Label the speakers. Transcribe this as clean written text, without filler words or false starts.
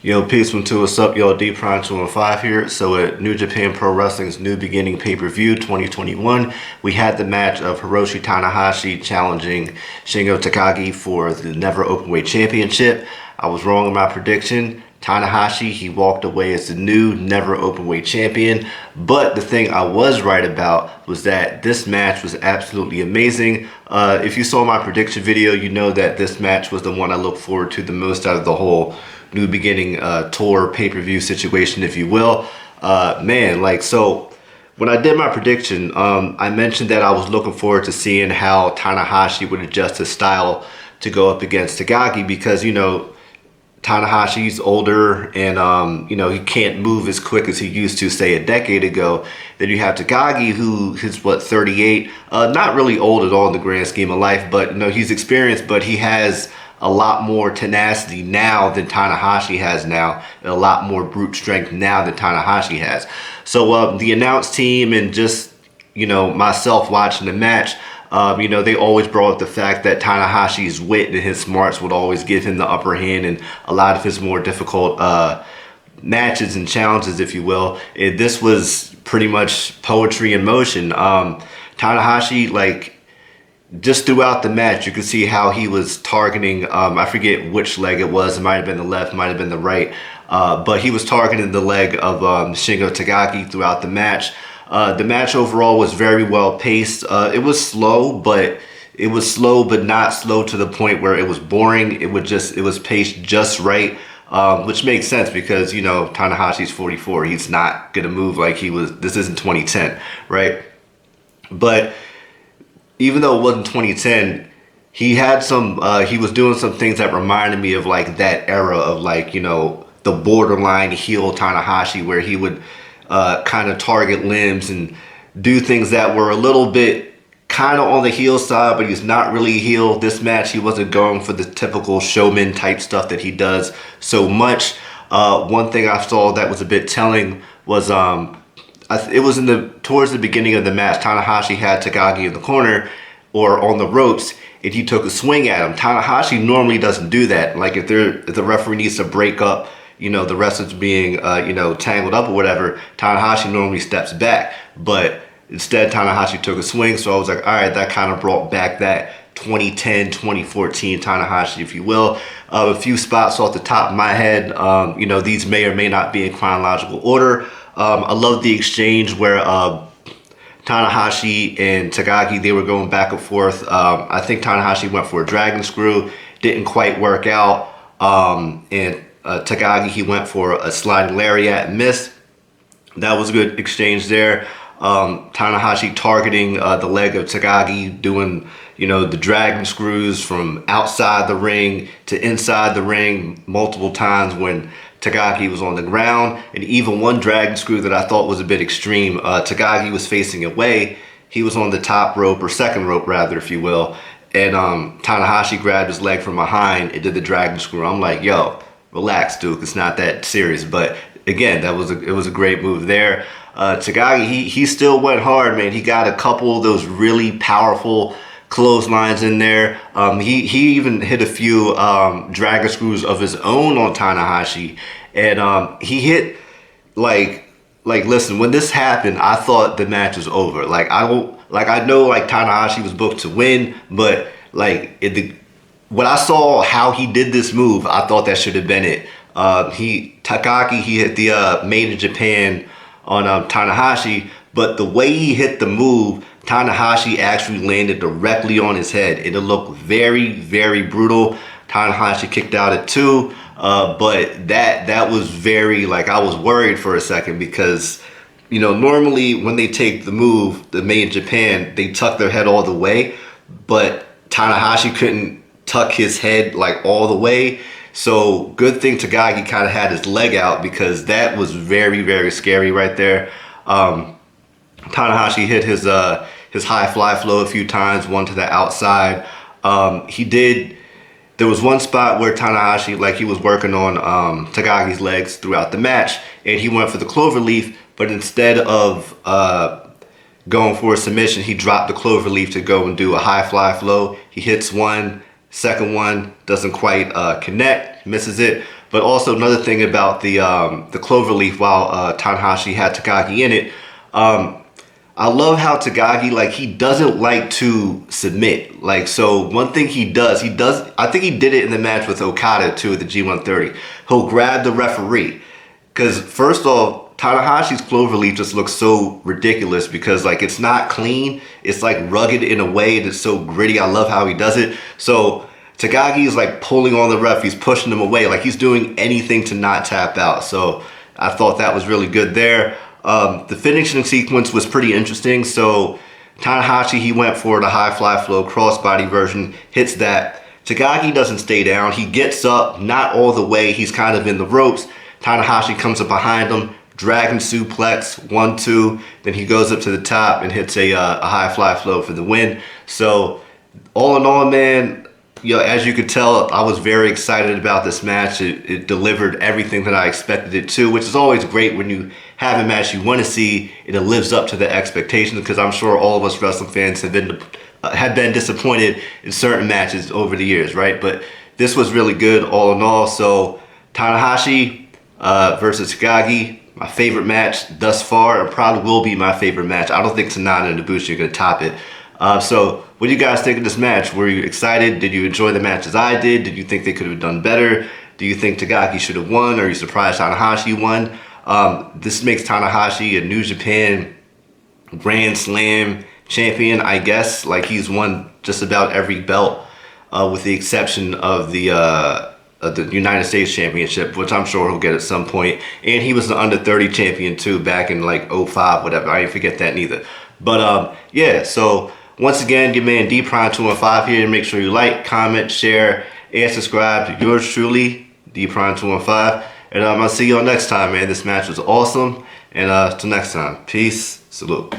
Speaker 1: Yo, peace one two, what's up, y'all? D Prime 215 here. So at New Japan Pro Wrestling's New Beginning Pay-Per-View 2021, we had the match of Hiroshi Tanahashi challenging Shingo Takagi for the NEVER Openweight Championship. I was wrong in my prediction. Tanahashi, he walked away as the new NEVER Openweight Champion. But the thing I was right about was that this match was absolutely amazing. If you saw my prediction video, you know that this match was the one I look forward to the most out of the whole New Beginning tour pay-per-view situation, if you will. So when I did my prediction, I mentioned that I was looking forward to seeing how Tanahashi would adjust his style to go up against Takagi because, you know, Tanahashi's older and, he can't move as quick as he used to, say, a decade ago. Then you have Takagi, who is, 38? Not really old at all in the grand scheme of life, but, he's experienced, but he has a lot more tenacity now than Tanahashi has now, and a lot more brute strength now than Tanahashi has. So the announce team and just, myself watching the match, they always brought up the fact that Tanahashi's wit and his smarts would always give him the upper hand in a lot of his more difficult matches and challenges, if you will. This was pretty much poetry in motion. Tanahashi, just throughout the match, you could see how he was targeting, I forget which leg it was. It might have been the left, might have been the right. But he was targeting the leg of Shingo Takagi throughout the match. The match overall was very well paced. It was slow, but not slow to the point where it was boring. It was paced just right, which makes sense because, Tanahashi's 44. He's not going to move like he was. This isn't 2010, right? But even though it wasn't 2010, he had he was doing some things that reminded me of that era of the borderline heel Tanahashi, where he would kind of target limbs and do things that were a little bit kind of on the heel side, but he's not really a heel. This match, he wasn't going for the typical showman type stuff that he does so much. One thing I saw that was a bit telling was it was towards the beginning of the match. Tanahashi had Takagi in the corner or on the ropes, and he took a swing at him. Tanahashi normally doesn't do that. If the referee needs to break up, the wrestlers being, tangled up or whatever, Tanahashi normally steps back. But instead, Tanahashi took a swing, so I was like, all right, that kind of brought back that 2010, 2014 Tanahashi, if you will. A few spots off the top of my head, these may or may not be in chronological order. I love the exchange where Tanahashi and Takagi, they were going back and forth. I think Tanahashi went for a dragon screw, didn't quite work out. And Takagi, he went for a sliding lariat and missed. That was a good exchange there. Tanahashi targeting the leg of Takagi, doing, the dragon screws from outside the ring to inside the ring multiple times when Takagi was on the ground, and even one dragon screw that I thought was a bit extreme. Takagi was facing away. He was on the top rope, or second rope rather, if you will, and Tanahashi grabbed his leg from behind and did the dragon screw. I'm like, yo, relax, Duke. It's not that serious. But again, it was a great move there. Takagi, he still went hard, man. He got a couple of those really powerful clotheslines in there. He even hit a few dragon screws of his own on Tanahashi, and he hit listen, when this happened, I thought the match was over. I know Tanahashi was booked to win, but when I saw how he did this move, I thought that should have been it. Takagi, he hit the Made in Japan on Tanahashi, but the way he hit the move, Tanahashi actually landed directly on his head. It looked very, very brutal. Tanahashi kicked out at 2, but that was very, I was worried for a second because, normally when they take the move, the Made in Japan, they tuck their head all the way, but Tanahashi couldn't tuck his head all the way. So good thing Takagi kind of had his leg out because that was very, very scary right there. Tanahashi hit his high fly flow a few times, one to the outside. There was one spot where Tanahashi, he was working on Takagi's legs throughout the match, and he went for the cloverleaf, but instead of going for a submission, he dropped the cloverleaf to go and do a high fly flow. He hits one, second one doesn't quite connect, misses it. But also another thing about the cloverleaf while Tanahashi had Takagi in it. I love how Takagi, like, he doesn't like to submit. Like, so one thing he does, I think he did it in the match with Okada too at the G130. He'll grab the referee. Because first off, Tanahashi's cloverleaf just looks so ridiculous because, like, it's not clean. It's like rugged in a way that's so gritty. I love how he does it. So Takagi is like pulling on the ref. He's pushing him away. Like, he's doing anything to not tap out. So I thought that was really good there. The finishing sequence was pretty interesting. So Tanahashi, he went for the high fly flow crossbody version, hits that. Takagi doesn't stay down. He gets up, not all the way. He's kind of in the ropes. Tanahashi comes up behind him, dragon suplex, 1-2. Then he goes up to the top and hits a high fly flow for the win. So all in all, man, you know, as you could tell, I was very excited about this match. It delivered everything that I expected it to, which is always great when you have a match you want to see and it lives up to the expectations, because I'm sure all of us wrestling fans have been disappointed in certain matches over the years, right? But this was really good all in all. So Tanahashi versus Takagi, my favorite match thus far, and probably will be my favorite match. I don't think Tanada and Ibushi are going to top it. So what do you guys think of this match? Were you excited? Did you enjoy the match as I did? Did you think they could have done better? Do you think Takagi should have won? Or are you surprised Tanahashi won? This makes Tanahashi a New Japan Grand Slam champion, I guess. Like, he's won just about every belt, with the exception of the United States Championship, which I'm sure he'll get at some point. And he was the under 30 champion too, back in like 05, whatever. I didn't forget that neither. But yeah, so once again, your man D-Prime215 here. Make sure you like, comment, share, and subscribe to yours truly, D-Prime215. And I'll see y'all next time, man. This match was awesome. And till next time, peace, salute.